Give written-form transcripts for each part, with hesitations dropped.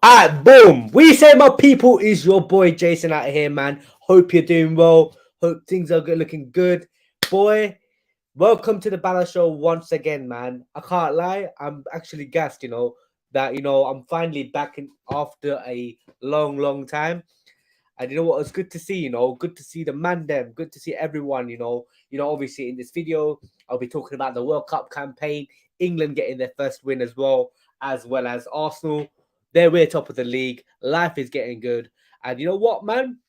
Alright, boom. We say my people is your boy Jason out here, man. Hope you're doing well. Hope things are looking good. Boy, welcome to the Balashow once again, man. I can't lie, I'm actually gassed, that I'm finally back in after a long time. And you know what? It's good to see, good to see the man them, good to see everyone, obviously in this video, I'll be talking about the World Cup campaign, England getting their first win as well as Arsenal. We're top of the league. Life is getting good. And you know what, man?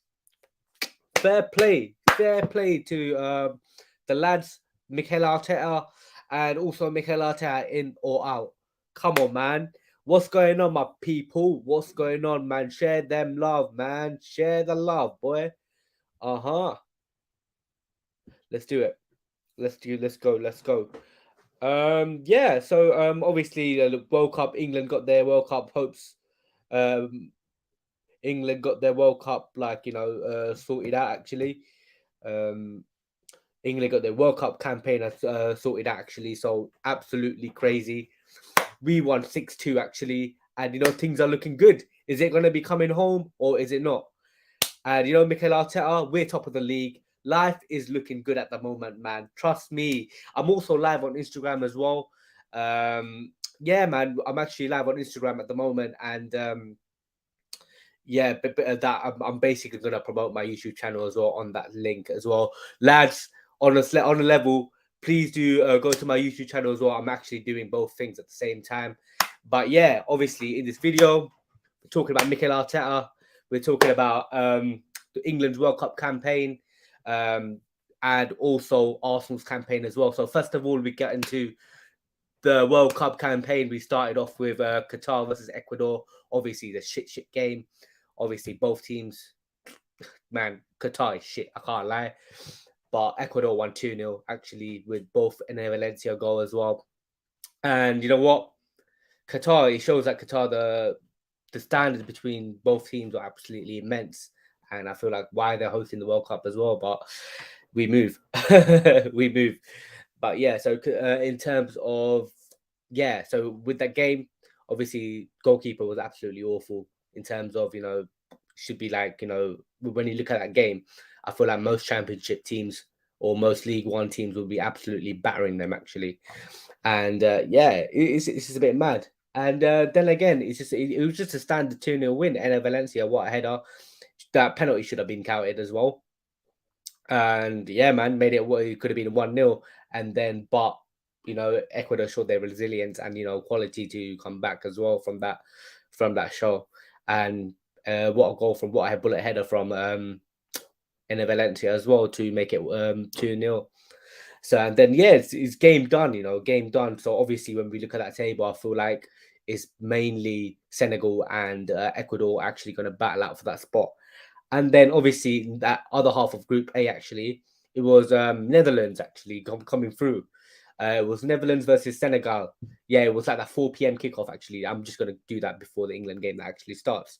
Fair play. Fair play to the lads, Mikel Arteta, and also Mikel Arteta in or out. Come on, man. What's going on, my people? What's going on, man? Share them love, man. Share the love, boy. Uh-huh. Let's do it. Let's go. Let's go. Yeah, so obviously look, World Cup, England got their World Cup hopes. Um England got their World Cup sorted out actually. Um England got their World Cup campaign sorted out actually, so absolutely crazy. We won 6-2 actually, and things are looking good. Is it going to be coming home or is it not? And Mikel Arteta, we're top of the league. Life is looking good at the moment, man. Trust me. I'm also live on Instagram as well. Yeah, man, I'm actually live on Instagram at the moment, and yeah, but that I'm basically gonna promote my YouTube channel as well on that link as well, lads. On a level, please do go to my YouTube channel as well. I'm actually doing both things at the same time. But yeah, obviously in this video, we're talking about Mikel Arteta. We're talking about the England's World Cup campaign, um, and also Arsenal's campaign as well. So first of all, we get into the World Cup campaign. We started off with Qatar versus Ecuador. Obviously, the shit game. Obviously, both teams, man, Qatar is shit. I can't lie. But Ecuador won 2-0, actually, with both in a Valencia goal as well. And you know what? Qatar, it shows that Qatar, the standards between both teams are absolutely immense. And I feel like why they're hosting the World Cup as well. But we move. We move. But yeah, so in terms of, yeah, so with that game, obviously, goalkeeper was absolutely awful in terms of, should be like, when you look at that game, I feel like most championship teams or most League One teams will be absolutely battering them, actually. And yeah, it's just a bit mad. And then again, it was just a standard 2-0 win. And Valencia, what a header. That penalty should have been counted as well. And yeah, man, made it what it could have been 1-0. And then, but Ecuador showed their resilience and quality to come back as well from that show. And what a goal from what a bullet header from in Valencia as well to make it 2-0. So and then yeah, it's game done, game done. So obviously when we look at that table, I feel like it's mainly Senegal and Ecuador actually going to battle out for that spot. And then obviously that other half of Group A, actually, it was Netherlands actually coming through. It was Netherlands versus Senegal. Yeah, it was like that 4 p.m. kickoff. Actually, I'm just gonna do that before the England game that actually starts.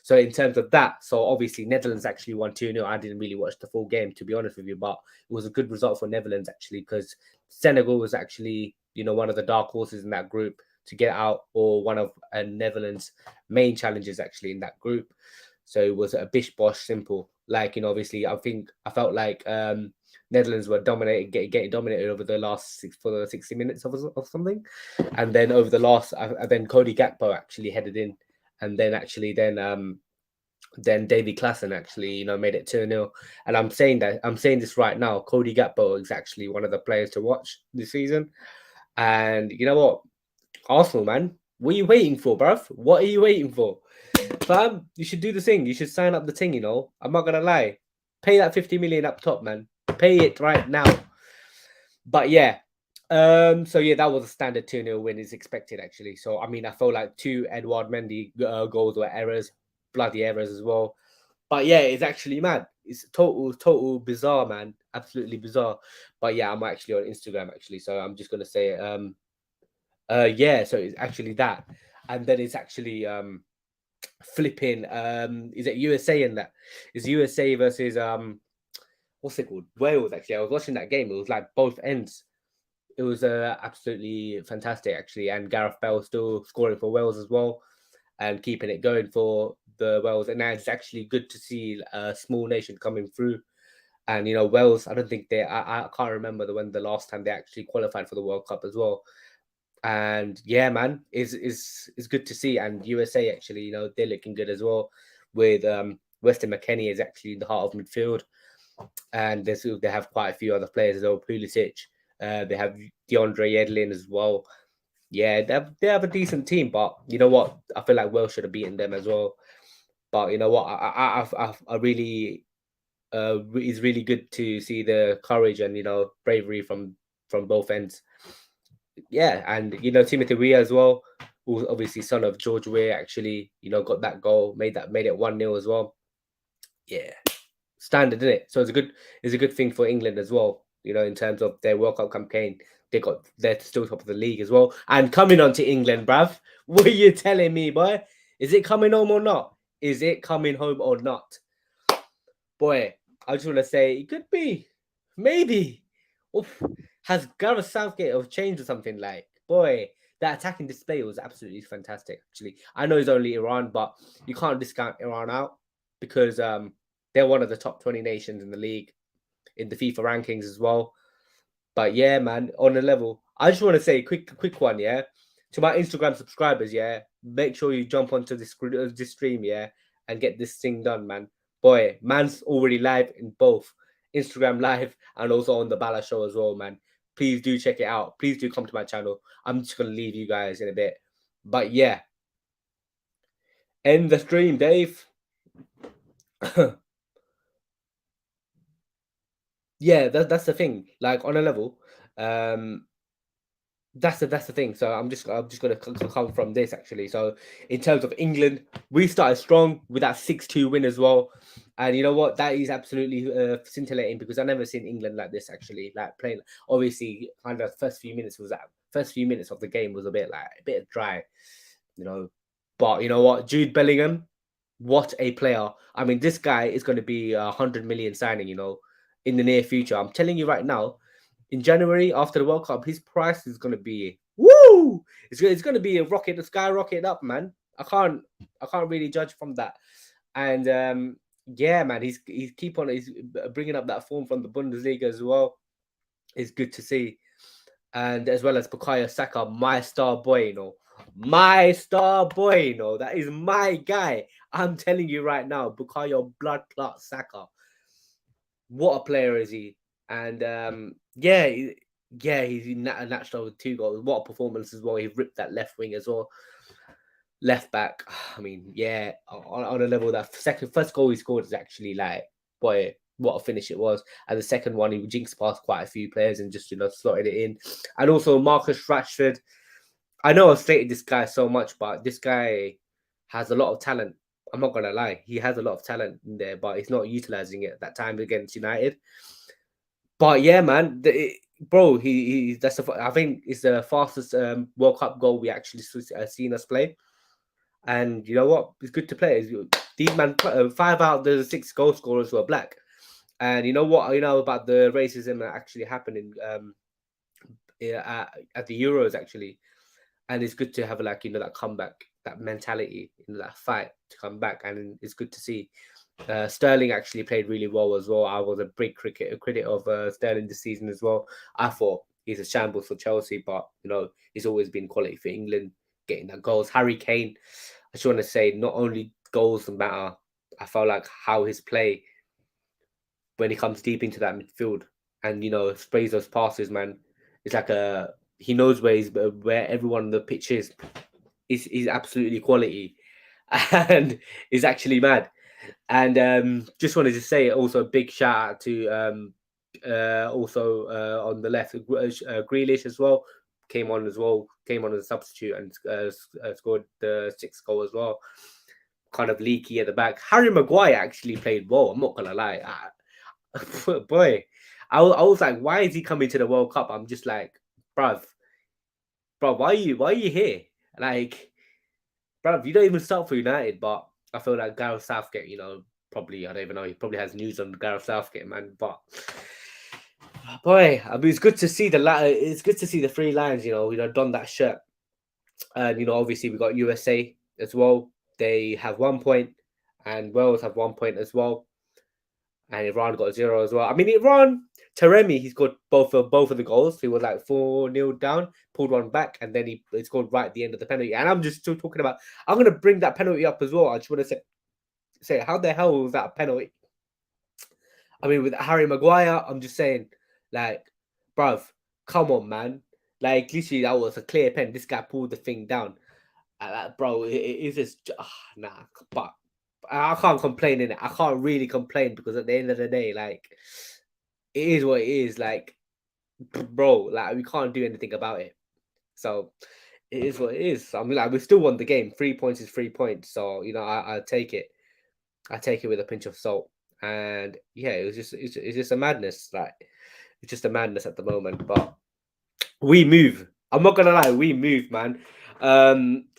So in terms of that, so obviously Netherlands actually won 2-0. I didn't really watch the full game, to be honest with you, but it was a good result for Netherlands actually, because Senegal was actually one of the dark horses in that group to get out, or one of Netherlands' main challenges actually in that group. So it was a bish bosh simple. Like, obviously I felt like Netherlands were getting dominated over the last 60 minutes of something. And then over the last then Cody Gakpo actually headed in, and then Davy Klaassen actually, made it 2-0. And I'm saying this right now, Cody Gakpo is actually one of the players to watch this season. And you know what? Arsenal, man, what are you waiting for, bruv? What are you waiting for? Fam, you should do the thing. You should sign up the thing, I'm not gonna lie. Pay that 50 million up top, man. Pay it right now. But yeah. So yeah, that was a standard 2-0 win as expected, actually. So I mean, I felt like two Edouard Mendy goals were errors, bloody errors as well. But yeah, it's actually mad. It's total bizarre, man. Absolutely bizarre. But yeah, I'm actually on Instagram actually, so I'm just gonna say yeah, so it's actually that. And then it's actually flipping is it USA in that? Is USA versus what's it called? Wales, actually. I was watching that game. It was like both ends. It was absolutely fantastic, actually. And Gareth Bale still scoring for Wales as well. and keeping it going for the Wales. And now it's actually good to see a small nation coming through. And Wales, I don't think I can't remember when the last time they actually qualified for the World Cup as well. And yeah, man, is good to see. And USA actually, they're looking good as well. With Weston McKennie is actually in the heart of midfield, and they have quite a few other players as well. Pulisic, they have DeAndre Yedlin as well. Yeah, they have a decent team, but you know what? I feel like Wales should have beaten them as well. But you know what? I really it's really good to see the courage and bravery from both ends. Yeah, and Timothy Weah as well, who's obviously son of George Weah, actually got that goal, made it 1-0 as well. Yeah, standard, isn't it? So it's a good thing for England as well. In terms of their World Cup campaign, they're still top of the league as well. And coming on to England, bruv, what are you telling me, boy? Is it coming home or not? Is it coming home or not? Boy, I just want to say it could be, maybe. Oof. Has Gareth Southgate have changed or something? Like, boy, that attacking display was absolutely fantastic. Actually, I know it's only Iran, but you can't discount Iran out because they're one of the top 20 nations in the league in the FIFA rankings as well. But yeah, man, on the level, I just want to say quick one, yeah, to my Instagram subscribers, yeah, make sure you jump onto this stream, yeah, and get this thing done, man. Boy, man's already live in both Instagram live and also on the Balashow as well, man. Please do check it out. Please do come to my channel. I'm just gonna leave you guys in a bit, but yeah, end the stream, Dave. Yeah, that's the thing. Like on a level, um, that's the thing. So I'm just gonna come from this actually. So in terms of England, we started strong with that 6-2 win as well, and you know what? That is absolutely scintillating because I never seen England like this actually. Like playing, obviously, kind of first few minutes of the game was a bit dry, you know. But you know what? Jude Bellingham, what a player! I mean, this guy is going to be 100 million signing, in the near future. I'm telling you right now, in January after the World Cup, his price is going to be woo. It's going to be a skyrocket up, man. I can't really judge from that. And yeah, man, he's bringing up that form from the Bundesliga as well. It's good to see, and as well as Bukayo Saka, my star boy, my star boy, that is my guy. I'm telling you right now, Bukayo Blood Clot Saka, what a player is he? And yeah, yeah, he's a natural with 2 goals. What a performance as well. He ripped that left wing as well, left back. I mean, yeah, on a level that first goal he scored is actually like, boy, what a finish it was. And the second one, he jinxed past quite a few players and just slotted it in. And also Marcus Rashford. I know I've stated this guy so much, but this guy has a lot of talent. I'm not gonna lie, he has a lot of talent in there, but he's not utilizing it at that time against United. But yeah, man, bro, he that's I think it's the fastest World Cup goal we actually seen us play. And you know what? It's good to play. These man, 5 out of the 6 goal scorers were black. And you know what? You know about the racism that actually happened in yeah, at the Euros actually. And it's good to have like that comeback, that mentality, that fight to come back, and it's good to see. Sterling actually played really well as well. I was a big critic of Sterling this season as well. I thought he's a shambles for Chelsea, but he's always been quality for England, getting that goals. Harry Kane, I just want to say, not only goals matter. I felt like how his play when he comes deep into that midfield and sprays those passes, man. It's like he knows where everyone on the pitch is. He's absolutely quality, and is actually mad. And just wanted to say also a big shout out to also on the left, Grealish as well. Came on as well. Came on as a substitute and scored the 6th goal as well. Kind of leaky at the back. Harry Maguire actually played well. I'm not gonna lie. Boy, I was like, why is he coming to the World Cup? I'm just like, bruv, why are you here? Like, bruv, you don't even start for United, but I feel like Gareth Southgate, probably, I don't even know, he probably has news on Gareth Southgate, man. But boy, I mean, it's good to see it's good to see the 3 lions, don that shirt. And obviously we got USA. as well. They have 1 point, and Wales have 1 point as well. And Iran got 0 as well. I mean, Iran, Taremi, he scored both of the goals. He was like 4-0 down, pulled one back, and then he scored right at the end of the penalty. And I'm just still talking about. I'm gonna bring that penalty up as well. I just want to say how the hell was that a penalty? I mean, with Harry Maguire, I'm just saying, like, bruv, come on, man. Like, literally, that was a clear pen. This guy pulled the thing down. Bro, it is just nah. But I can't complain in it. I can't really complain because at the end of the day, like, it is what it is. Like, bro, like we can't do anything about it. So it is what it is. I mean, like we still won the game. 3 points is 3 points. So I take it. I take it with a pinch of salt. And yeah, it's just a madness. Like it's just a madness at the moment. But we move. I'm not gonna lie, we move, man.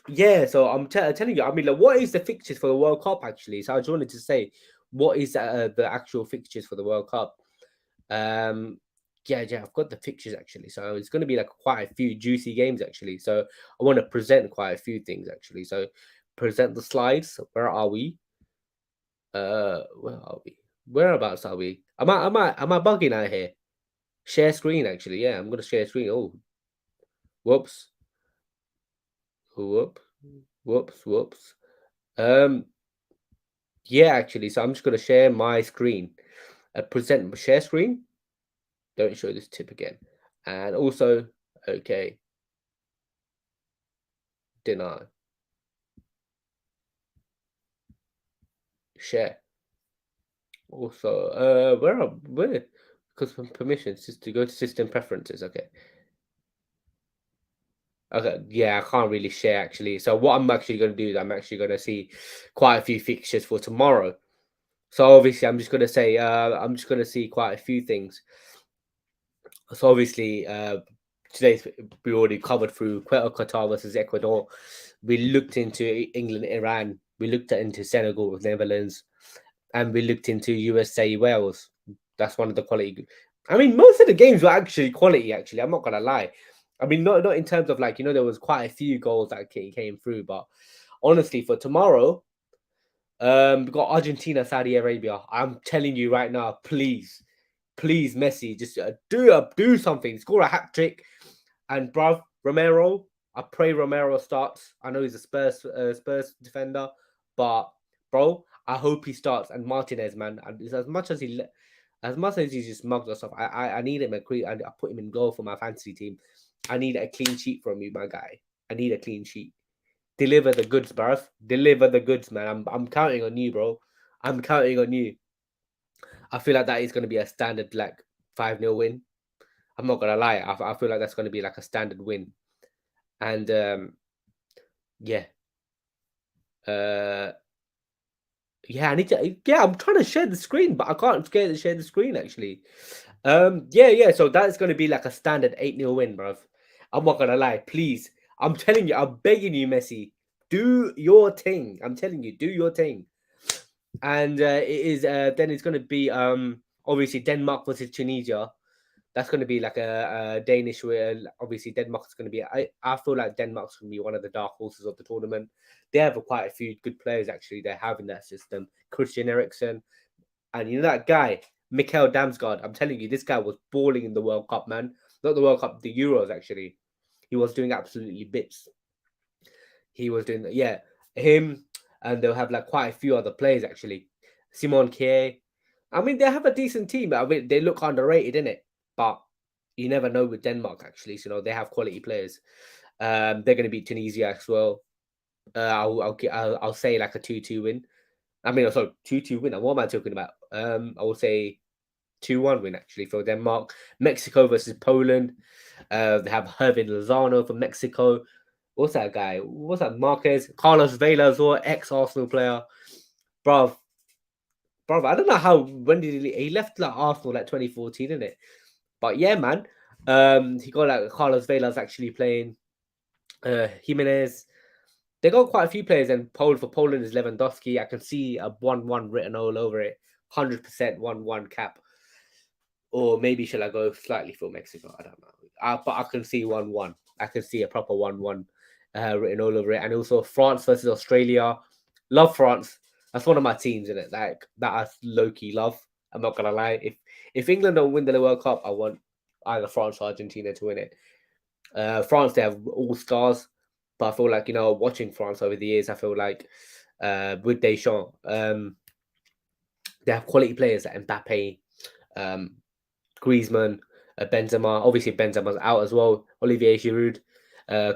Yeah. So I'm telling you. I mean, like, what is the fixtures for the World Cup actually? So I just wanted to say, what is the actual fixtures for the World Cup? Um, yeah, I've got the fixtures actually. So it's going to be like quite a few juicy games actually. So I want to present quite a few things actually. So present the slides. Where are we? Where are we? Whereabouts are we? Am I bugging out here? Share screen actually. Yeah, I'm gonna share screen. Oh, whoops, whoop, whoops. Um, yeah, actually. So I'm just gonna share my screen. Present share screen. Don't show this tip again. And also, okay, deny. Share. Also, where? Because from permissions, just to go to system preferences. Okay. Okay. Yeah, I can't really share actually. So what I'm actually going to do is I'm actually going to see quite a few fixtures for tomorrow. So obviously, I'm just going to see quite a few things. So obviously, today we already covered through Qatar versus Ecuador. We looked into England, Iran. We looked into Senegal, Netherlands, and we looked into USA, Wales. That's one of the quality. I mean, most of the games were actually quality. Actually, I'm not gonna lie. I mean, not in terms of like there was quite a few goals that came through, but honestly, for tomorrow, we got Argentina, Saudi Arabia. I'm telling you right now, please, Messi, just do something, score a hat trick, and bruv, Romero. I pray Romero starts. I know he's a Spurs defender, but bro, I hope he starts. And Martinez, man, and as much as he just mugged us off, I need him I put him in goal for my fantasy team. I need a clean sheet from you, my guy. I need a clean sheet. Deliver the goods, bruv. Deliver the goods, man. I'm counting on you, bro. I'm counting on you. I feel like that is going to be a standard like 5-0 win. I'm not gonna lie. I feel like that's going to be like a standard win. And yeah, uh, yeah, I need to. Yeah, I'm trying to share the screen, but I can't scare to share the screen actually. Yeah. So that's going to be like a standard 8-0 win, bruv. I'm not gonna lie. Please, I'm telling you, I'm begging you, Messi, do your thing. I'm telling you, do your thing. And it is then it's going to be obviously Denmark versus Tunisia. That's going to be like a Danish where obviously Denmark's going to be. I feel like Denmark's going to be one of the dark horses of the tournament. They have quite a few good players actually. They have in that system. Christian Eriksen and that guy Mikel Damsgaard. I'm telling you, this guy was balling in the World Cup, man. Not the World Cup, the Euros actually. He was doing absolutely bits. He was doing yeah, him, and they'll have like quite a few other players actually. Simon Kier. I mean, they have a decent team. I mean, they look underrated in it, but you never know with Denmark actually. So they have quality players. They're going to beat Tunisia as well. I'll say like a 2-2 win. I mean, sorry, 2-2 win. What am I talking about? I will say 2-1 win actually for Denmark. Mexico versus Poland. They have Hervin Lozano from Mexico. What's that guy? What's that? Marquez, Carlos Vela as well, ex-Arsenal player. Bruv, I don't know how. When did he left like Arsenal like 2014, isn't it? But yeah, man. He got like Carlos Vela's actually playing. Jimenez. They got quite a few players, and for Poland is Lewandowski. I can see a 1-1 written all over it. 100% 1-1 cap. Or maybe should I go slightly for Mexico? I don't know. But I can see 1-1. I can see a proper 1-1 written all over it. And also France versus Australia. Love France. That's one of my teams in it. Like that I low key love. I'm not gonna lie. If England don't win the World Cup, I want either France or Argentina to win it. France, they have all stars, but I feel like watching France over the years, I feel like with Deschamps, they have quality players like Mbappe, um, Griezmann, Benzema. Obviously, Benzema's out as well. Olivier Giroud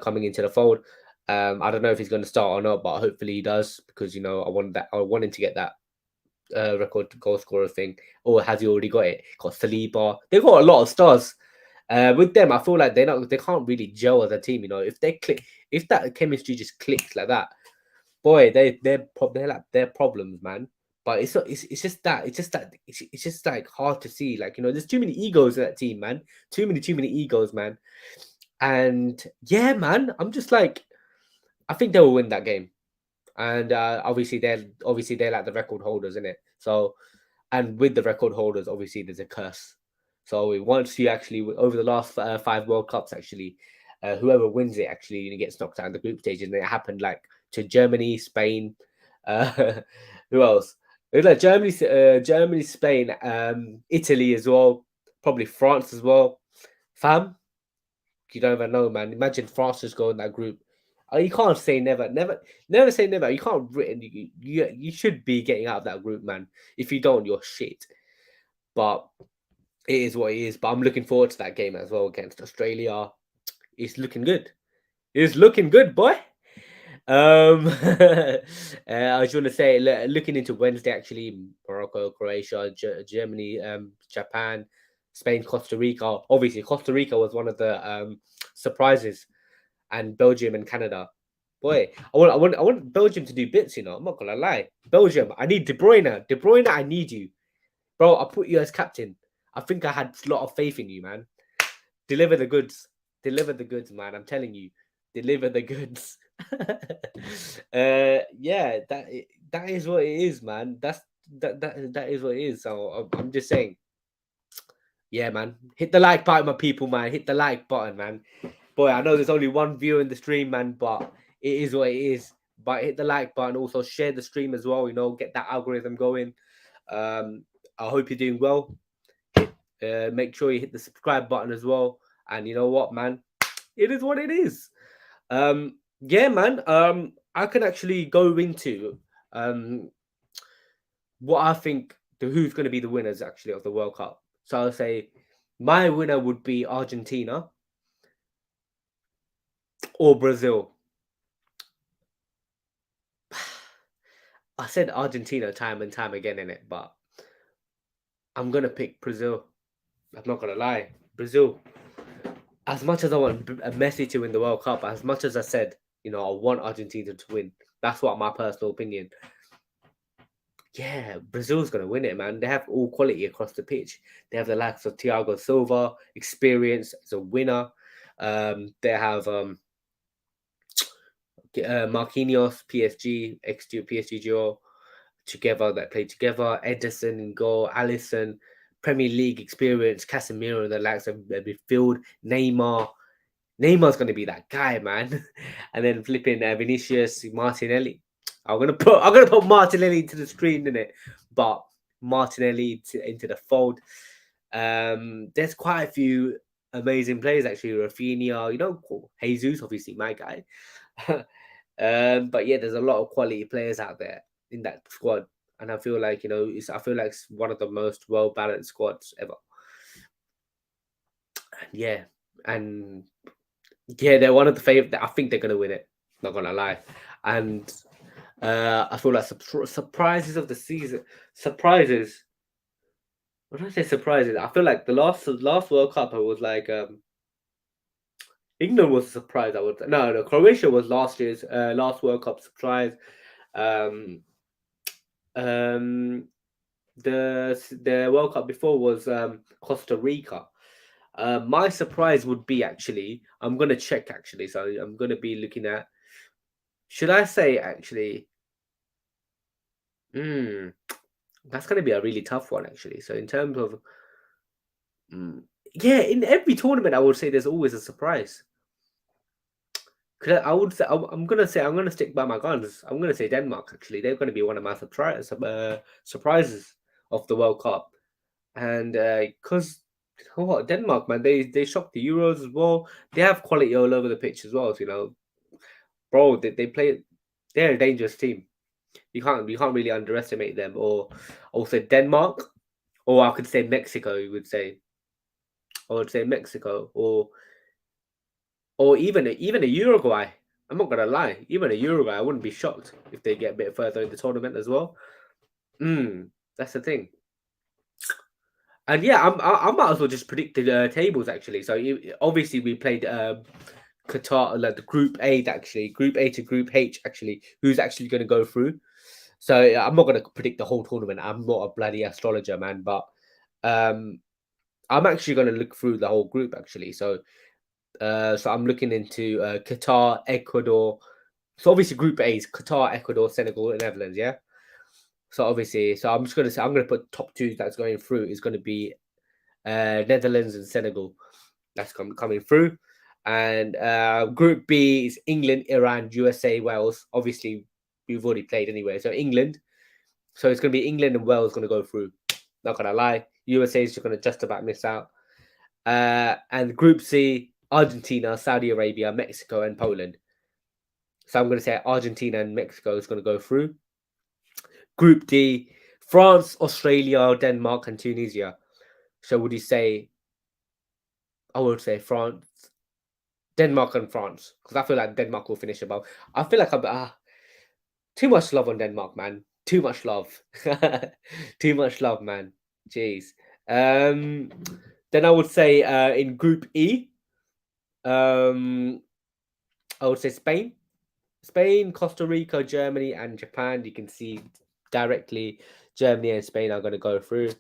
coming into the fold. I don't know if he's going to start or not, but hopefully he does because I want that. I want him to get that record goal scorer thing. Or has he already got it? Got Saliba. They've got a lot of stars. With them, I feel like they can't really gel as a team. If they click, if that chemistry just clicks like that, boy, they're like they're problems, man. But it's just that it's just like hard to see. Like there's too many egos in that team, man. Too many egos, man. And yeah, man, I'm just like I think they will win that game. And obviously they're like the record holders in it. So and with the record holders, obviously there's a curse. So once you actually over the last 5 World Cups, actually, whoever wins it actually gets knocked out in the group stages, and it happened like to Germany, Spain, uh, who else? It was like Germany, Spain, Italy as well, probably France as well. Fam, you don't even know, man. Imagine France just go in that group. You can't say never, never say never. You can't written. You should be getting out of that group, man. If you don't, you're shit. But it is what it is. But I'm looking forward to that game as well against Australia. It's looking good. It's looking good, boy. I just want to say, looking into Wednesday, actually, Morocco, Croatia, Germany, Japan, Spain, Costa Rica. Obviously, Costa Rica was one of the surprises, and Belgium and Canada. Boy, I want Belgium to do bits. I'm not gonna lie. Belgium, I need De Bruyne. De Bruyne, I need you, bro. I put you as captain. I think I had a lot of faith in you, man. Deliver the goods. Deliver the goods, man. I'm telling you, deliver the goods. Yeah, that is what it is, man. That is what it is. So I'm just saying, yeah, man. Hit the like button, my people, man. Hit the like button, man. Boy, I know there's only one viewer in the stream, man, but it is what it is. But hit the like button. Also share the stream as well. Get that algorithm going. I hope you're doing well. Make sure you hit the subscribe button as well. And you know what, man? It is what it is. Yeah, man. I can actually go into um what I think who's going to be the winners actually of the World Cup. So I'll say my winner would be Argentina or Brazil. I said Argentina time and time again in it, but I'm gonna pick Brazil. I'm not gonna lie, Brazil. As much as I want Messi to win the World Cup, as much as I said, I want Argentina to win. That's what my personal opinion. Yeah, Brazil's gonna win it, man. They have all quality across the pitch. They have the likes of Thiago Silva, experience as a winner. They have Marquinhos, PSG, ex PSG duo together that play together. Edison and goal, Allison, Premier League experience, Casemiro, the likes of midfield, Neymar. Neymar's going to be that guy, man. And then flipping Vinicius, Martinelli. I'm gonna put Martinelli into the screen in it, but Martinelli into the fold. There's quite a few amazing players actually. Rafinha, Jesus, obviously my guy. But yeah, there's a lot of quality players out there in that squad, and I feel like I feel like it's one of the most well balanced squads ever. Yeah, and yeah, they're one of the favorite. I think they're gonna win it. Not gonna lie, and I feel like surprises of the season. Surprises. When I say surprises, I feel like the last World Cup, I was like, England was a surprise. I would no, Croatia was last year's last World Cup surprise. Um, um, the World Cup before was Costa Rica. My surprise would be actually, I'm gonna check actually. So I'm gonna be looking at. Should I say actually? Hmm, that's gonna be a really tough one actually. So in terms of, mm, yeah, in every tournament, I would say there's always a surprise. I would say I'm gonna stick by my guns. I'm gonna say Denmark. Actually, they're gonna be one of my surprises of the World Cup. And because what Denmark, man, they shocked the Euros as well. They have quality all over the pitch as well. You know, bro, they play. They're a dangerous team. You can't really underestimate them. Or also Denmark, or I could say Mexico. You would say, I would say Mexico, or even a Uruguay. I'm not gonna lie, even a Uruguay, I wouldn't be shocked if they get a bit further in the tournament as well. That's the thing. And yeah, I might as well just predict the tables actually. So obviously we played Qatar, like the Group A actually, Group A to Group H actually, who's actually going to go through. So I'm not going to predict the whole tournament. I'm not a bloody astrologer, man. But um, I'm actually going to look through the whole group actually. So I'm looking into Qatar, Ecuador. So obviously Group A is Qatar, Ecuador, Senegal, and Netherlands. Yeah. So obviously, so I'm just going to say I'm going to put top two that's going through is going to be Netherlands and Senegal. That's coming through. And Group B is England, Iran, USA, Wales. Obviously, we've already played anyway. So England. So it's going to be England and Wales going to go through. Not going to lie. USA is just going to just about miss out. And Group C, Argentina, Saudi Arabia, Mexico, and Poland. So I'm going to say Argentina and Mexico is going to go through. Group D, France, Australia, Denmark, and Tunisia. So would you say, I would say France, Denmark and France, because I feel like Denmark will finish above. I feel like I'm too much love on Denmark, man. Too much love. Too much love, man. Jeez. Um, then I would say in Group E, um, I would say Spain. Spain, Costa Rica, Germany, and Japan. You can see directly Germany and Spain are going to go through.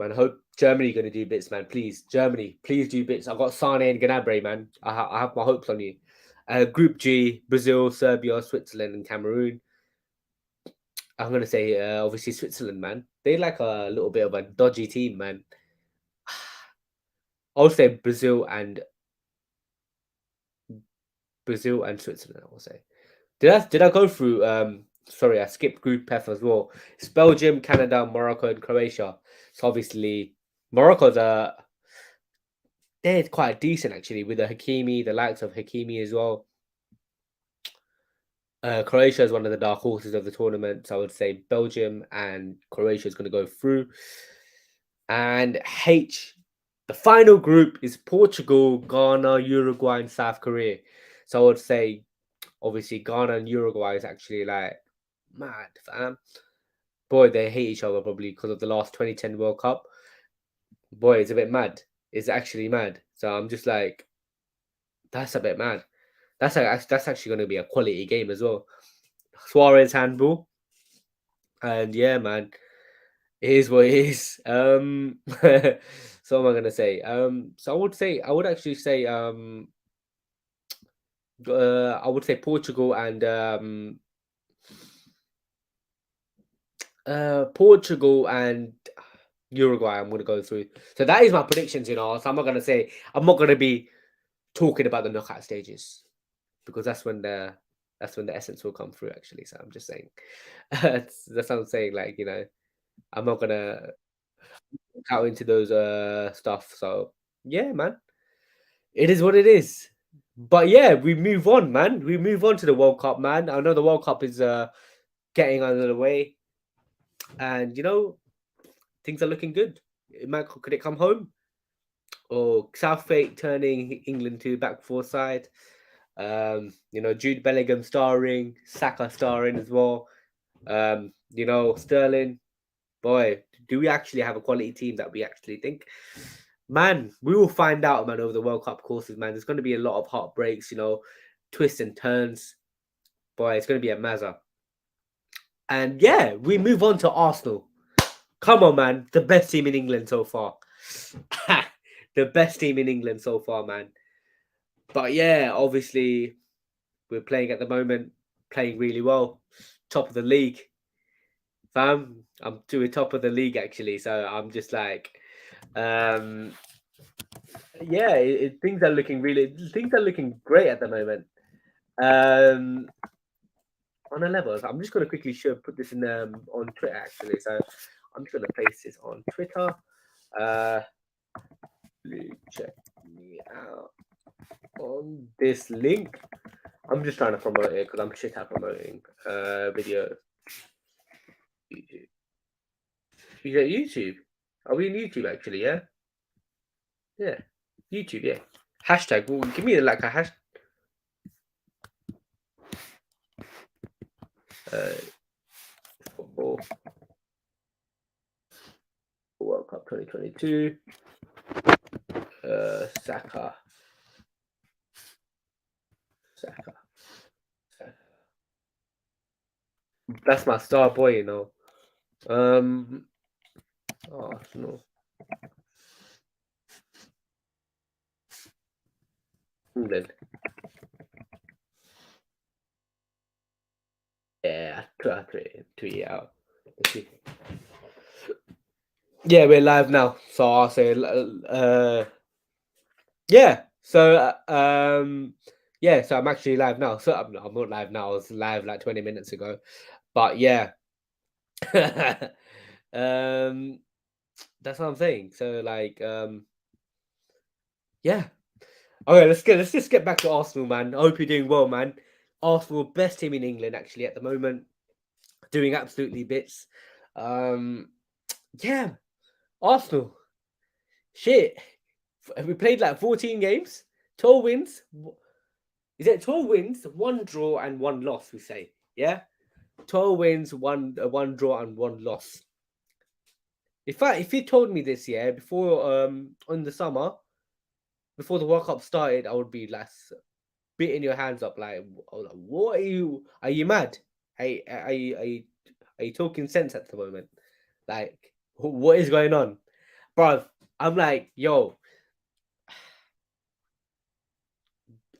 Man, I hope Germany going to do bits, man. Please, Germany, please do bits. I've got Sane and Gnabry, man. I have my hopes on you. Group G, Brazil, Serbia, Switzerland, and Cameroon. I'm going to say, obviously, Switzerland, man. They like a little bit of a dodgy team, man. I'll say Brazil and Switzerland, I will say. Did I go through sorry, I skipped Group F as well. It's Belgium, Canada, Morocco, and Croatia. So obviously Morocco's they're quite decent actually with the Hakimi, the likes of Hakimi as well. Croatia is one of the dark horses of the tournament. So I would say Belgium and Croatia is going to go through. And H, the final group is Portugal, Ghana, Uruguay, and South Korea. So I would say obviously Ghana and Uruguay is actually like mad, fam. Boy, they hate each other probably because of the last 2010 World Cup. Boy, it's a bit mad. It's actually mad. So I'm just like, that's a bit mad. That's actually going to be a quality game as well. Suarez handball, and yeah, man, it is what it is. So what am I gonna say? So I would actually say I would say Portugal and Portugal and Uruguay. I'm gonna go through. So that is my predictions. So I'm not gonna be talking about the knockout stages because that's when the essence will come through. Actually, so I'm just saying that's what I'm saying. Like I'm not gonna out into those stuff. So yeah, man, it is what it is. But yeah, we move on, man. We move on to the World Cup, man. I know the World Cup is getting under the way, and things are looking good. Could it come home? Or Southgate turning England to back four side? Jude Bellingham starring, Saka starring as well. Sterling. Boy, do we actually have a quality team that we actually think? Man, we will find out, man, over the World Cup courses, man. There's going to be a lot of heartbreaks, twists and turns. Boy, it's going to be a mazza. And yeah, we move on to Arsenal. Come on, man. The best team in England so far. The best team in England so far, man. But yeah, obviously, we're playing at the moment, playing really well. Top of the league. Fam, I'm doing top of the league actually. So I'm just like, um, Yeah, things are looking great at the moment. Um, on a level, I'm just gonna quickly put this in on Twitter actually. So I'm just gonna place this on Twitter. Uh, check me out on this link. I'm just trying to promote it because I'm shit at promoting video. YouTube. You at YouTube? Are we in YouTube actually? Yeah, yeah. YouTube, yeah. Hashtag. Well, give me like a hash. Uh, football World Cup 2022. Saka. Saka. That's my star boy, you know. Arsenal. England. Yeah, tweet it out. Yeah, we're live now. So I'll say, yeah. So, yeah. So I'm actually live now. So I'm not live now. I was live like 20 minutes ago. But yeah, um, that's what I'm saying. So like, yeah. Okay, let's just get back to Arsenal, man. I hope you're doing well, man. Arsenal, best team in England actually at the moment, doing absolutely bits. Um, yeah, Arsenal. Shit. Have we played like 14 games? 12 wins? Is it 12 wins, one draw, and one loss? We say, yeah? 12 wins, one draw, and one loss. If you told me this, yeah, before in the summer, before the World Cup started, I would be like beating your hands up like, what are you mad? Are you talking sense at the moment? Like, what is going on? Bro, I'm like, yo,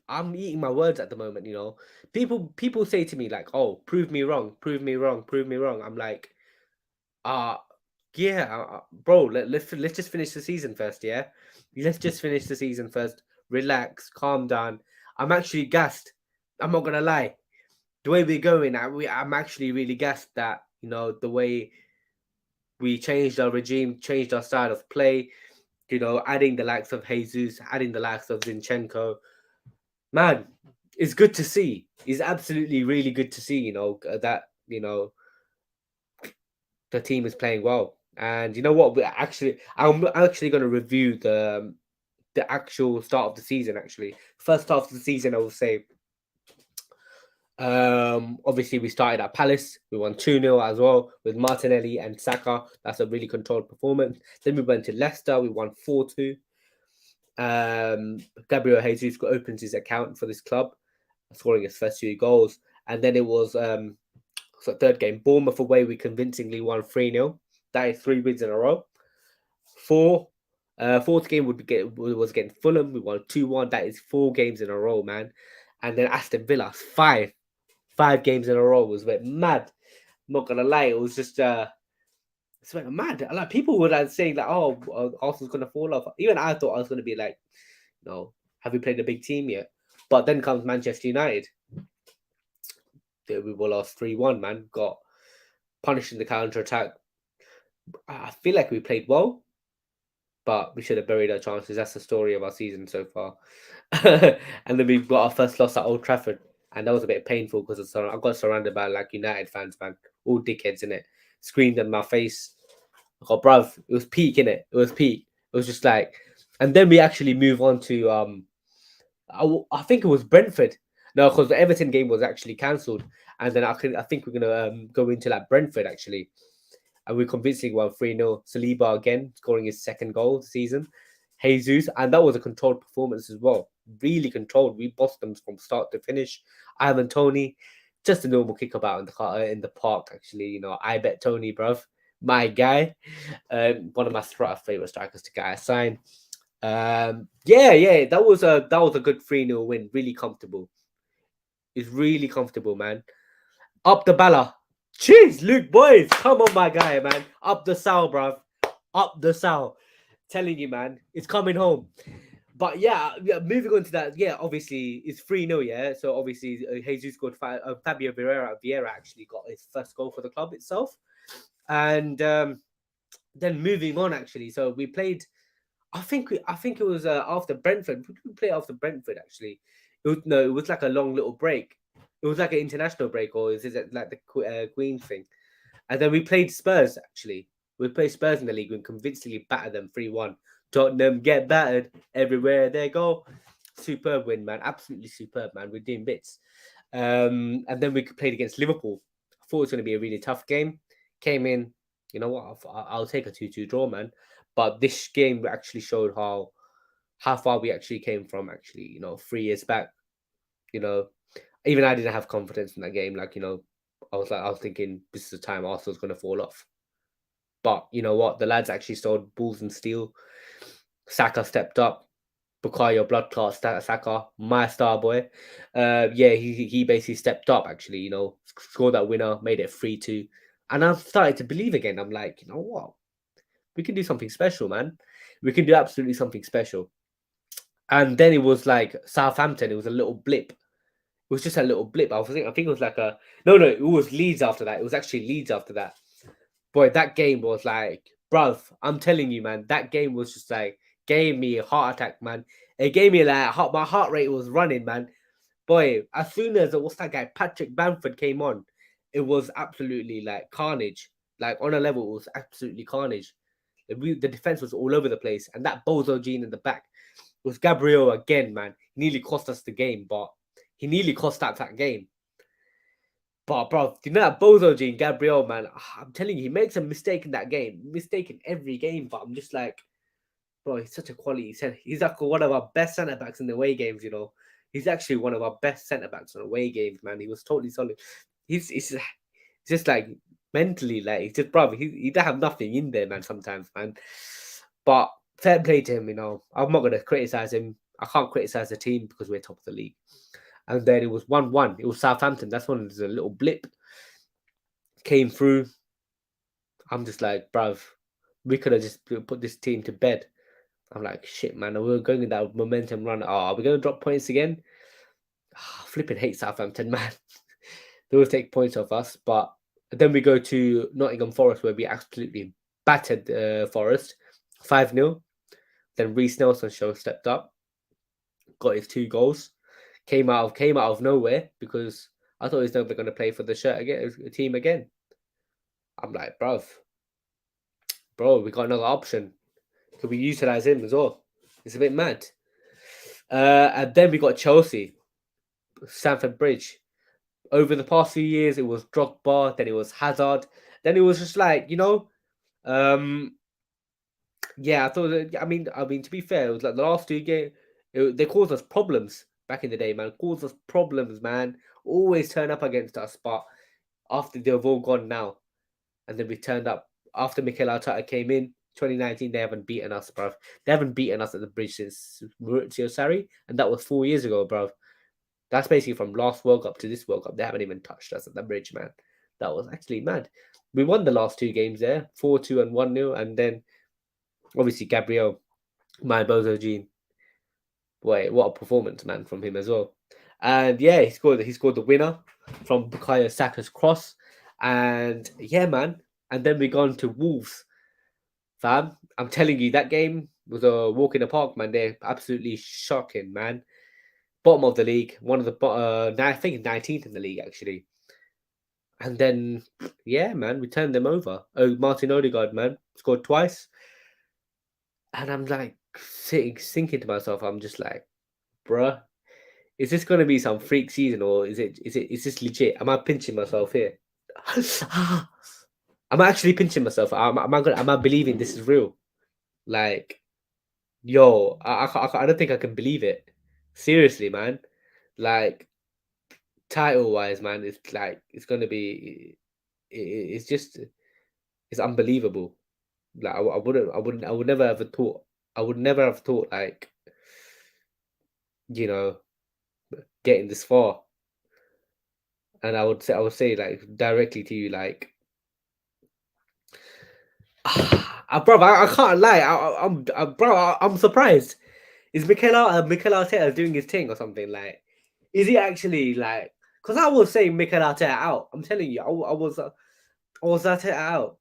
I'm eating my words at the moment, you know. People say to me like, "Oh, prove me wrong, prove me wrong, prove me wrong." I'm like, uh yeah, bro, let's just finish the season first, yeah? Let's just finish the season first. Relax, calm down. I'm actually gassed. I'm not gonna lie. The way we're going, I'm actually really gassed that, you know, the way we changed our regime, changed our style of play, you know, adding the likes of Jesus, adding the likes of Zinchenko. Man, it's good to see. It's absolutely really good to see, you know, that, you know, the team is playing well. And you know what? I'm actually going to review the actual start of the season. Actually, first half of the season, I will say. Obviously, we started at Palace. We won 2-0 as well with Martinelli and Saka. That's a really controlled performance. Then we went to Leicester. We won 4-2. Gabriel Jesus opens his account for this club, scoring his first 2 goals. And then it was so third game, Bournemouth away, we convincingly won 3-0. That is 3 wins in a row. Fourth game was against Fulham. We won 2-1. That is 4 games in a row, man. And then Aston Villa, five games in a row. Was went mad. I'm not gonna lie, it was just it's went mad. Like people were like saying that, oh, Arsenal's gonna fall off. Even I thought I was gonna be like, no, have we played a big team yet? But then comes Manchester United. We were lost 3-1, man. Got punished in the counter attack. I feel like we played well, but we should have buried our chances. That's the story of our season so far. And then we've got our first loss at Old Trafford, and that was a bit painful because I got surrounded by like United fans, man, all dickheads in it, screamed in my face. I got, bruv, it was peak in it. It was peak. It was just like, and then we actually move on to I think it was Brentford. No, because the Everton game was actually cancelled, and then I think we're gonna go into like Brentford actually, and we convincingly won 3-0. Saliba again scoring his second goal of the season. Jesus, and that was a controlled performance as well. Really controlled. We bossed them from start to finish. Ivan Tony, just a normal kickabout in the park. Actually, you know, I bet Tony, bruv, my guy, one of my favorite strikers to get a sign. Yeah, that was a good 3-0 win. Really comfortable. It's really comfortable, man. Up the Bala. Jeez, Luke boys. Come on, my guy, man. Up the Sal, bruv. Up the Sal. Telling you, man, it's coming home. But yeah, moving on to that, yeah, obviously it's 3-0, yeah. So obviously Jesus scored Fabio Vieira actually got his first goal for the club itself. And then moving on actually, so we played I think it was after Brentford. We played after Brentford actually. No, it was like a long little break. It was like an international break, or is it like the Queen thing? And then we played Spurs actually. We played Spurs in the league and convincingly battered them 3-1. Tottenham get battered everywhere they go. Superb win, man. Absolutely superb, man. We're doing bits. And then we played against Liverpool. I thought it was going to be a really tough game. Came in, you know what? I'll take a 2-2 draw, man. But this game actually showed how far we actually came from. Actually, 3 years back. You know, even I didn't have confidence in that game. Like, I was thinking this is the time Arsenal's going to fall off. But you know what? The lads actually showed balls and steel. Saka stepped up. Bukayo blood clot Saka, my star boy. Yeah, he basically stepped up. Actually, scored that winner, made it 3-2, and I've started to believe again. I'm like, you know what? We can do something special, man. We can do absolutely something special. And then it was like Southampton. It was a little blip. It was just a little blip. I think it was like a no. It was Leeds after that. It was actually Leeds after that. Boy, that game was like, bruv, I'm telling you, man, that game was just like gave me a heart attack, man. It gave me like my heart rate was running, man. Boy, as soon as what's that guy Patrick Bamford came on, it was absolutely like carnage. Like on a level, it was absolutely carnage. The defense was all over the place, and that Bozo Gene in the back was Gabriel again, man. He nearly cost us the game, but he nearly cost that game. But bro, you know that Bozo Gene Gabriel, man. I'm telling you, he makes a mistake in that game. Mistake in every game, but I'm just like, bro, he's such a quality. He's like one of our best centre backs in the away games. He's actually one of our best centre backs in away games, man. He was totally solid. He's just like mentally, like he's just brother. He don't have nothing in there, man. Sometimes, man. But fair play to him. I'm not gonna criticize him. I can't criticize the team because we're top of the league. And then it was 1-1. It was Southampton. That's when there's a little blip came through. I'm just like, bruv, we could have just put this team to bed. I'm like, shit, man. We were going in that momentum run. Oh, are we going to drop points again? Flipping hate Southampton, man. They will take points off us. But then we go to Nottingham Forest, where we absolutely battered Forest 5-0. Then Reece Nelson stepped up, got his 2 goals. Came out of nowhere because I thought he was never going to play for the shirt again, team again. I'm like, bro, we got another option. Could we utilize him as well? It's a bit mad. And then we got Chelsea, Stamford Bridge. Over the past few years, it was Drogba, then it was Hazard, then it was just like yeah. I thought, I mean, to be fair, it was like the last 2 games, they caused us problems back in the day, man. Caused us problems, man. Always turn up against us, but after they've all gone now, and then we turned up after Mikel Arteta came in 2019. They haven't beaten us, bruv. They haven't beaten us at the bridge since Maurizio Sarri, and that was 4 years ago, bruv. That's basically from last World Cup to this World Cup. They haven't even touched us at the bridge, man. That was actually mad. We won the last 2 games there, 4-2 and 1-0, and then obviously Gabriel, my Bozo Gene. Boy, what a performance, man, from him as well. And yeah, he scored the winner from Bukayo Saka's cross. And yeah, man. And then we gone to Wolves, fam. I'm telling you, that game was a walk in the park, man. They're absolutely shocking, man. Bottom of the league, one of the I think 19th in the league actually. And then yeah, man, we turned them over. Oh, Martin Odegaard, man, scored twice. And I'm like thinking to myself, I'm just like, bruh, is this gonna be some freak season or is this legit? Am I pinching myself here? I'm actually pinching myself. Am I believing this is real? Like, yo, I don't think I can believe it. Seriously, man. Like, title wise, man, it's like it's gonna be. It's just it's unbelievable. Like I would never have thought. I would never have thought like you know getting this far. And I would say like directly to you like bro, I can't lie. Bro, I'm surprised. Is Mikel Arteta doing his thing or something? Like, is he actually like? Because I was saying Mikel Arteta out. I'm telling you, I was Arteta out.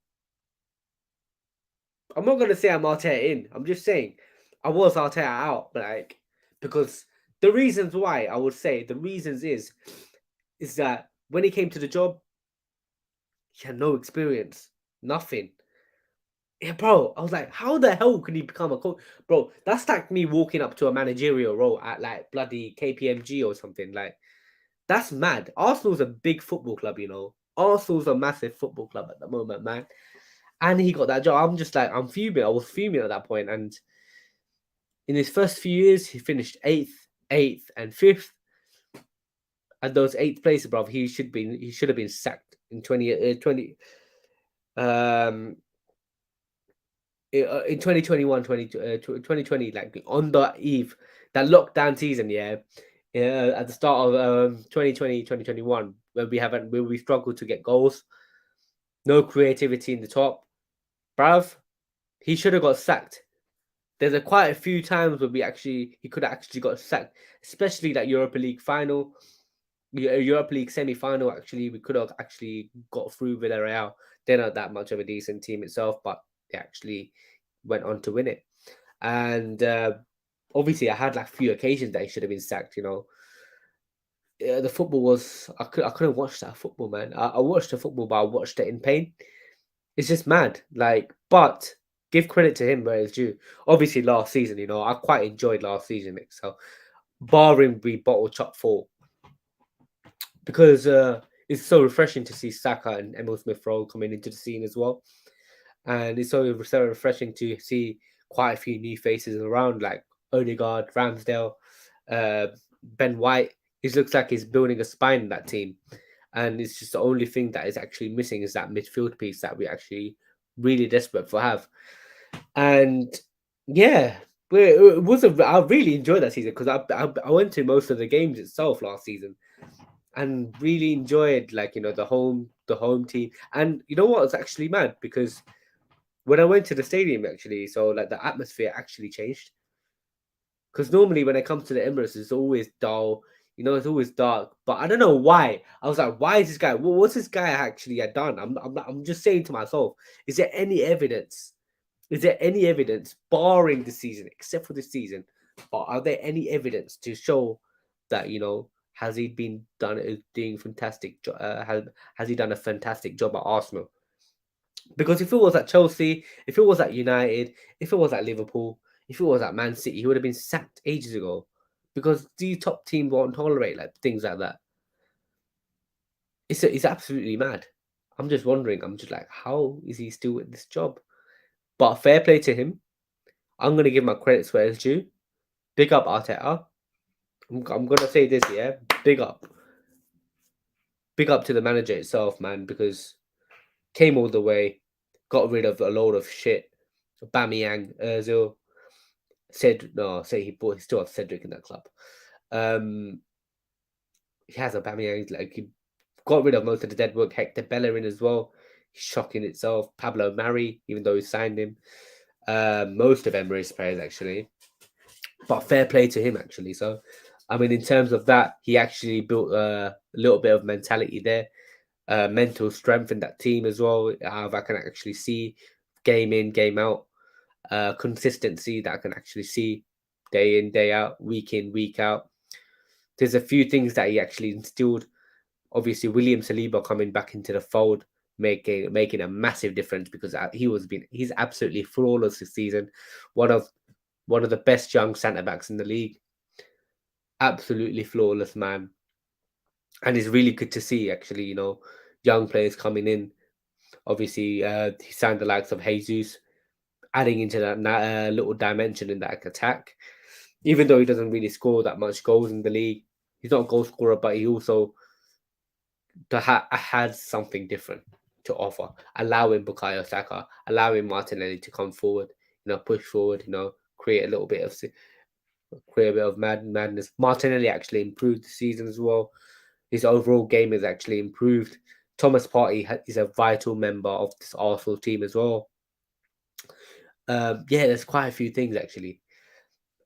I'm not gonna say I'm Arteta in. I'm just saying I was Arteta out. Like, because the reasons why I would say the reasons is that when he came to the job, he had no experience, nothing. Yeah, bro. I was like, how the hell can he become a coach, bro? That's like me walking up to a managerial role at like bloody KPMG or something. Like, that's mad. Arsenal's a big football club, you know. Arsenal's a massive football club at the moment, man. And he got that job. I'm just like, I'm fuming. I was fuming at that point. And in his first few years, he finished eighth, and fifth. And those eighth places, bro, he should have been sacked in 20 in 2021, 2020, like on the eve, that lockdown season, yeah, at the start of 2020, 2021, where we struggled to get goals, no creativity in the top, bruv, he should have got sacked. There's quite a few times where he could have actually got sacked, especially that Europa League final, Europa League semi-final. Actually, we could have actually got through Villarreal. They're not that much of a decent team itself, but they actually went on to win it. And obviously, I had like a few occasions that he should have been sacked. You know, the football was I couldn't watch that football, man. I watched the football, but I watched it in pain. It's just mad. Like, but give credit to him where it's due. Obviously, last season, you know, I quite enjoyed last season. So, barring we bottle chop 4, because it's so refreshing to see Saka and Emil Smith Rowe coming into the scene as well. And it's so refreshing to see quite a few new faces around, like Odegaard, Ramsdale, uh, Ben White. He looks like he's building a spine in that team, and it's just the only thing that is actually missing is that midfield piece that we actually really desperate for have. And yeah, it was I really enjoyed that season because I went to most of the games itself last season and really enjoyed, like, you know, the home team. And you know what? It's actually mad because when I went to the stadium, actually, so like the atmosphere actually changed. Because normally when it comes to the Emirates, it's always dull. You know, it's always dark. But I don't know why. I was like, why is this guy? What's this guy actually had done? I'm just saying to myself, is there any evidence? Is there any evidence, barring the season, except for the season, but are there any evidence to show that, you know, has he been done doing fantastic? Has he done a fantastic job at Arsenal? Because if it was at Chelsea, if it was at United, if it was at Liverpool, if it was at Man City, he would have been sacked ages ago. Because the top team won't tolerate like things like that. It's absolutely mad. I'm just wondering. I'm just like, how is he still at this job? But fair play to him. I'm gonna give my credits where it's due. Big up Arteta. I'm gonna say this, yeah. Big up, big up to the manager itself, man, because came all the way, got rid of a load of shit. Bamiyang, Özil, said no, say he still has Cedric in that club. Um, he has a Bamiyang, like he got rid of most of the dead work. Hector Bellerin as well, shocking itself. Pablo Mari, even though he signed him. Most of Emery's players actually, but fair play to him actually. So, I mean, in terms of that, he actually built a little bit of mentality there, mental strength in that team as well. I can actually see game in, game out, consistency that I can actually see day in, day out, week in, week out. There's a few things that he actually instilled. Obviously, William Saliba coming back into the fold, making a massive difference because he's absolutely flawless this season. One of one of the best young centre backs in the league. Absolutely flawless, man. And it's really good to see, actually, you know, young players coming in. Obviously, he signed the likes of Jesus, adding into that little dimension in that attack. Even though he doesn't really score that much goals in the league, he's not a goal scorer, but he also has something different to offer, allowing Bukayo Saka, allowing Martinelli to come forward, you know, push forward, you know, create a bit of madness. Martinelli actually improved the season as well. His overall game has actually improved. Thomas Partey is a vital member of this Arsenal team as well. Yeah, there's quite a few things actually.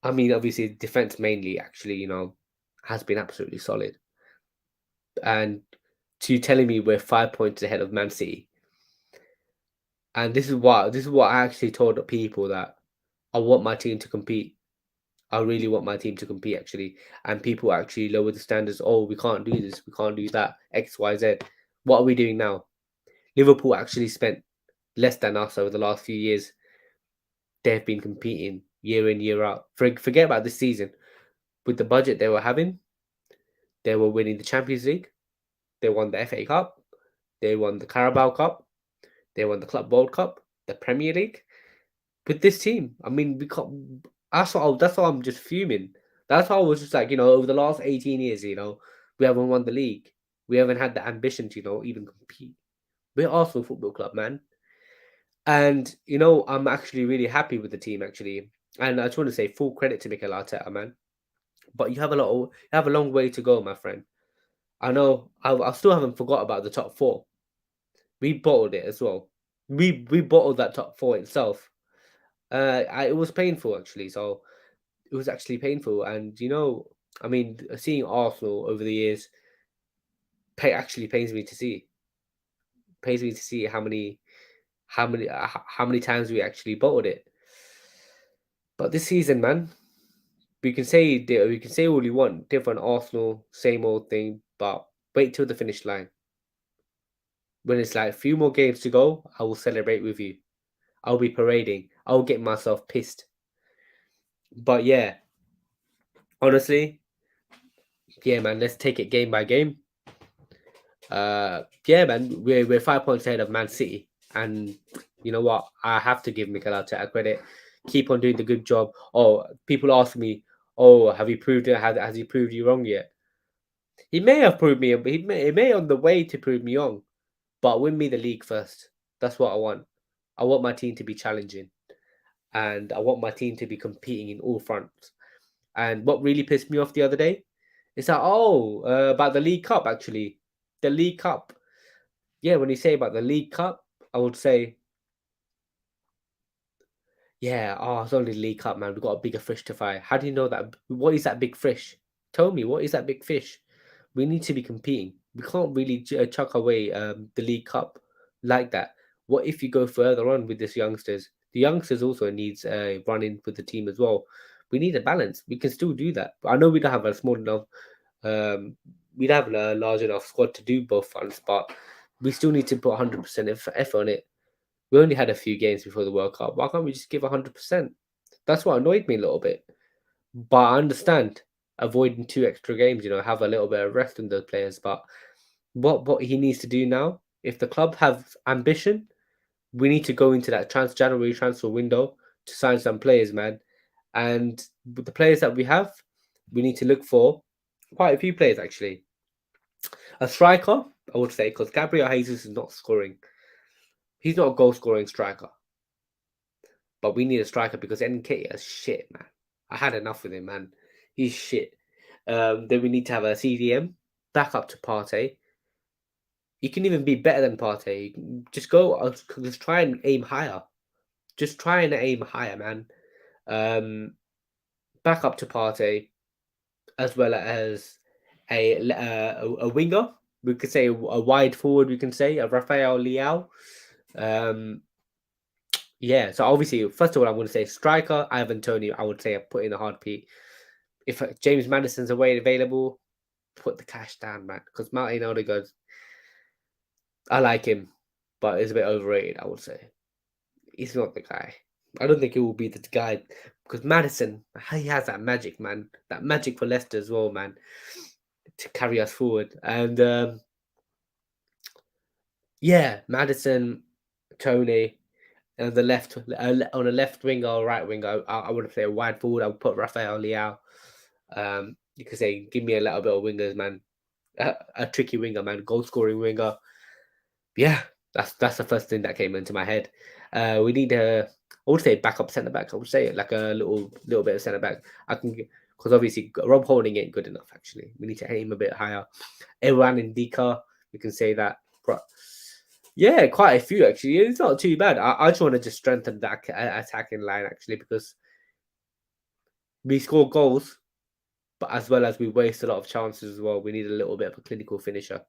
I mean, obviously, defense mainly actually, has been absolutely solid. And to telling me we're 5 points ahead of Man City, and this is what I actually told the people that I want my team to compete. I really want my team to compete actually, and people actually lower the standards. Oh, we can't do this, we can't do that. X, Y, Z. What are we doing now? Liverpool actually spent less than us over the last few years. They've been competing year in year out. Forget about this season. With the budget they were having, they were winning the Champions League. They won the FA Cup. They won the Carabao Cup. They won the Club World Cup, the Premier League. With this team, I mean, we can't. That's why I'm just fuming. That's why I was just like, over the last 18 years, we haven't won the league. We haven't had the ambition to, even compete. We're Arsenal Football Club, man. And, I'm actually really happy with the team, actually. And I just want to say full credit to Mikel Arteta, man. But you have a long way to go, my friend. I know I still haven't forgot about the top four. We bottled it as well. We bottled that top four itself. It was painful actually. So it was actually painful, and I mean, seeing Arsenal over the years actually pains me to see. Pains me to see how many times we actually bottled it. But this season, man, we can say all you want, different Arsenal, same old thing. But wait till the finish line. When it's like a few more games to go, I will celebrate with you. I'll be parading. I'll get myself pissed. But yeah, honestly, yeah, man, let's take it game by game. Yeah, man, we're 5 points ahead of Man City, and you know what? I have to give Mikel Arteta credit. Keep on doing the good job. Oh, people ask me, oh, have you proved it? Has he proved you wrong yet? He may have proved me. He may on the way to prove me wrong, but win me the league first. That's what I want. I want my team to be challenging, and I want my team to be competing in all fronts. And what really pissed me off the other day is that about the League Cup actually, the League Cup. Yeah, when you say about the League Cup, I would say, yeah, it's only the League Cup, man. We've got a bigger fish to fry. How do you know that? What is that big fish? Tell me, what is that big fish? We need to be competing. We can't really chuck away the League Cup like that. What if you go further on with this youngsters? The youngsters also needs running with the team as well. We need a balance. We can still do that. I know we don't have a small enough, um, we don't have a large enough squad to do both fronts, but we still need to put 100% effort on it. We only had a few games before the World Cup. Why can't we just give 100%? That's what annoyed me a little bit. But I understand avoiding 2 extra games, have a little bit of rest in those players. But what he needs to do now, if the club have ambition, we need to go into that January transfer window to sign some players, man. And with the players that we have, we need to look for quite a few players actually. A striker, I would say, because Gabriel Jesus is not scoring. He's not a goal scoring striker. But we need a striker because NK is shit, man. I had enough with him, man. He's shit. Then we need to have a CDM back up to Partey. He can even be better than Partey. Just try and aim higher. Just try and aim higher, man. Um, Back up to Partey as well as a winger. We could say a wide forward. We can say a Rafael Leao. Um, Yeah, so obviously, first of all, I'm going to say striker, Ivan Tony. I would say I put in a hard P. If James Madison's away available, put the cash down, man. Because Martin Odegaard, I like him, but he's a bit overrated, I would say. He's not the guy. I don't think he will be the guy because Madison, he has that magic, man. That magic for Leicester as well, man, to carry us forward. And yeah, Madison, Tony, and the left on a left wing or right wing, I would say a wide forward. I would put Rafael Leao. You could say, give me a little bit of wingers, man. A tricky winger, man. Goal scoring winger. Yeah, that's the first thing that came into my head. We need I would say backup centre back. I would say like a little bit of centre back. I can because obviously Rob Holding ain't good enough. Actually, we need to aim a bit higher. Everyone in Dika, we can say that. Yeah, quite a few actually. It's not too bad. I just want to just strengthen that attacking line actually because we score goals, but as well as we waste a lot of chances as well. We need a little bit of a clinical finisher,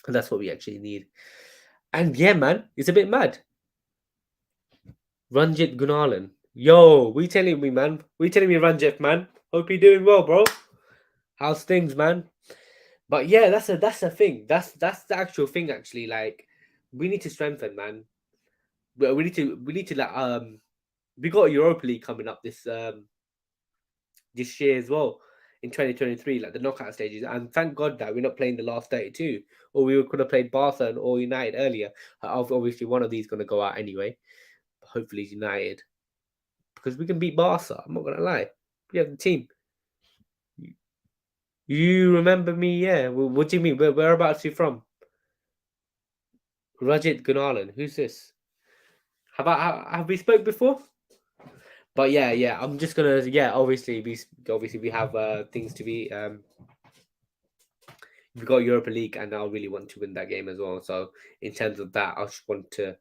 and that's what we actually need. And yeah, man, it's a bit mad. Ranjit Gunalan. Yo, we telling me, man. We telling me, Ranjit, man. Hope you're doing well, bro. How's things, man? But yeah, that's a thing. That's the actual thing, actually. Like, we need to strengthen, man. We need to like we got Europa League coming up this year as well in 2023, like the knockout stages. And thank God that we're not playing the last 32, or we could have played Barca and or United earlier. Obviously, one of these going to go out anyway. Hopefully, it's United because we can beat Barca. I'm not gonna lie. We have the team. You remember me? Yeah. What do you mean? Whereabouts are you from? Rajit Gunalan. Who's this? Have we spoke before? But yeah, yeah. I'm just gonna yeah. Obviously we have things to be we got Europa League, and I really want to win that game as well. So in terms of that, I just want to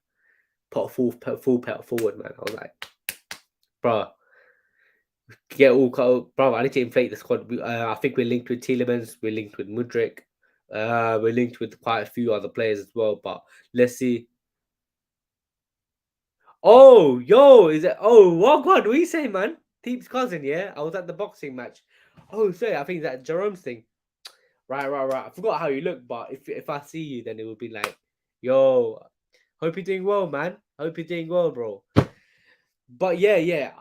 put a full pet forward, man. I was like, bro, get all bro. I need to inflate the squad. I think we're linked with Tielemans, we're linked with Mudrik, we're linked with quite a few other players as well. But let's see. Oh, yo, is it? Oh, what God? What are you saying, man? Team's cousin, yeah. I was at the boxing match. Oh, sorry, I think that Jerome's thing. Right. I forgot how you look, but if I see you, then it would be like, yo, hope you're doing well, man. Hope you're doing well, bro. But yeah.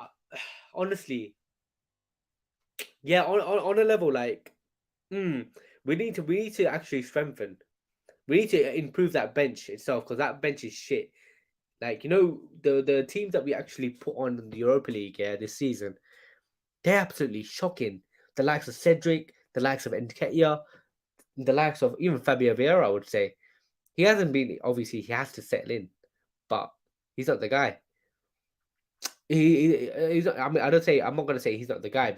Honestly, yeah. On a level like, mm, we need to actually strengthen. We need to improve that bench itself because that bench is shit. Like the teams that we actually put on the Europa League this season, they're absolutely shocking. The likes of Cedric, the likes of Nketiah, the likes of even Fabio Vieira, I would say. He hasn't been obviously he has to settle in, but he's not the guy. He's not, I mean I don't say I'm not gonna say he's not the guy,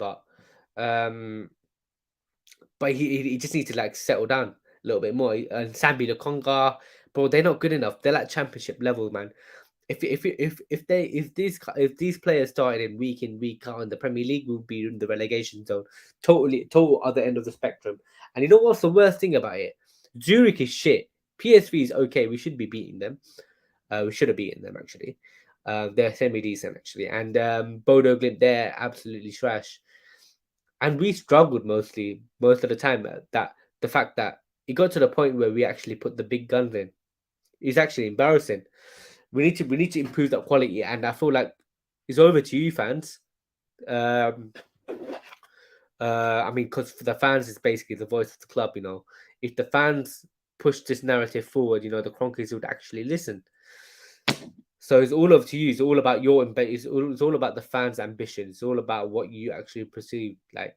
um he just needs to like settle down a little bit more. And Sambi the Conga, bro, they're not good enough. They're like championship level, man. If these players started in week out in the Premier League, we'll be in the relegation zone. Total other end of the spectrum. And you know what's the worst thing about it? Zurich is shit. PSV is okay. We should be beating them. We should have beaten them actually. They're semi decent actually, and Bodo Glimt they're absolutely trash. And we struggled most of the time. That the fact that it got to the point where we actually put the big guns in is actually embarrassing. We need to improve that quality, and I feel like it's over to you fans. Um, I mean, because for the fans, it's basically the voice of the club. If the fans push this narrative forward, the Kroenkes would actually listen. So it's all up to you. It's all about it's all about the fans' ambition. It's all about what you actually perceive. Like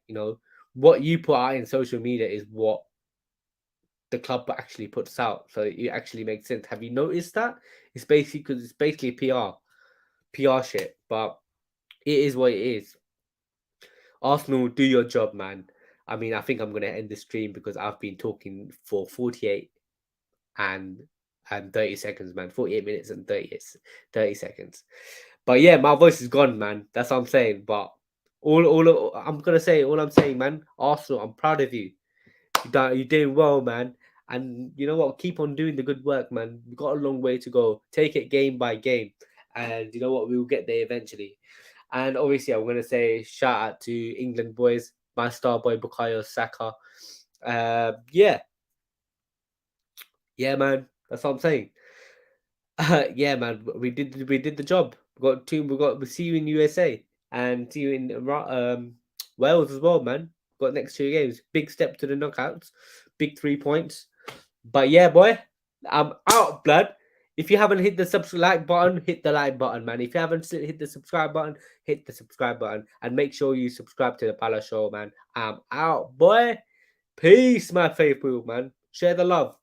what you put out in social media is what the club actually puts out. So it actually makes sense. Have you noticed that? It's basically PR shit. But it is what it is. Arsenal, do your job, man. I mean, I think I'm gonna end the stream because I've been talking for 48 and 30 seconds, man. 48 minutes and 30 seconds. But yeah, my voice is gone, man. That's what I'm saying. But all I'm saying, man, Arsenal, I'm proud of you. You're doing well, man. And you know what? Keep on doing the good work, man. We've got a long way to go. Take it game by game. And you know what? We will get there eventually. And obviously, I'm going to say shout out to England boys, my star boy, Bukayo Saka. Yeah, yeah, man. That's what I'm saying. Yeah, man. We did the job. We see you in USA and see you in Wales as well, man. Got next 2 games. Big step to the knockouts. Big 3 points. But yeah, boy, I'm out, blood. If you haven't hit the like button, hit the like button, man. If you haven't hit the subscribe button, hit the subscribe button. And make sure you subscribe to the Balashow, man. I'm out, boy. Peace, my faithful, man. Share the love.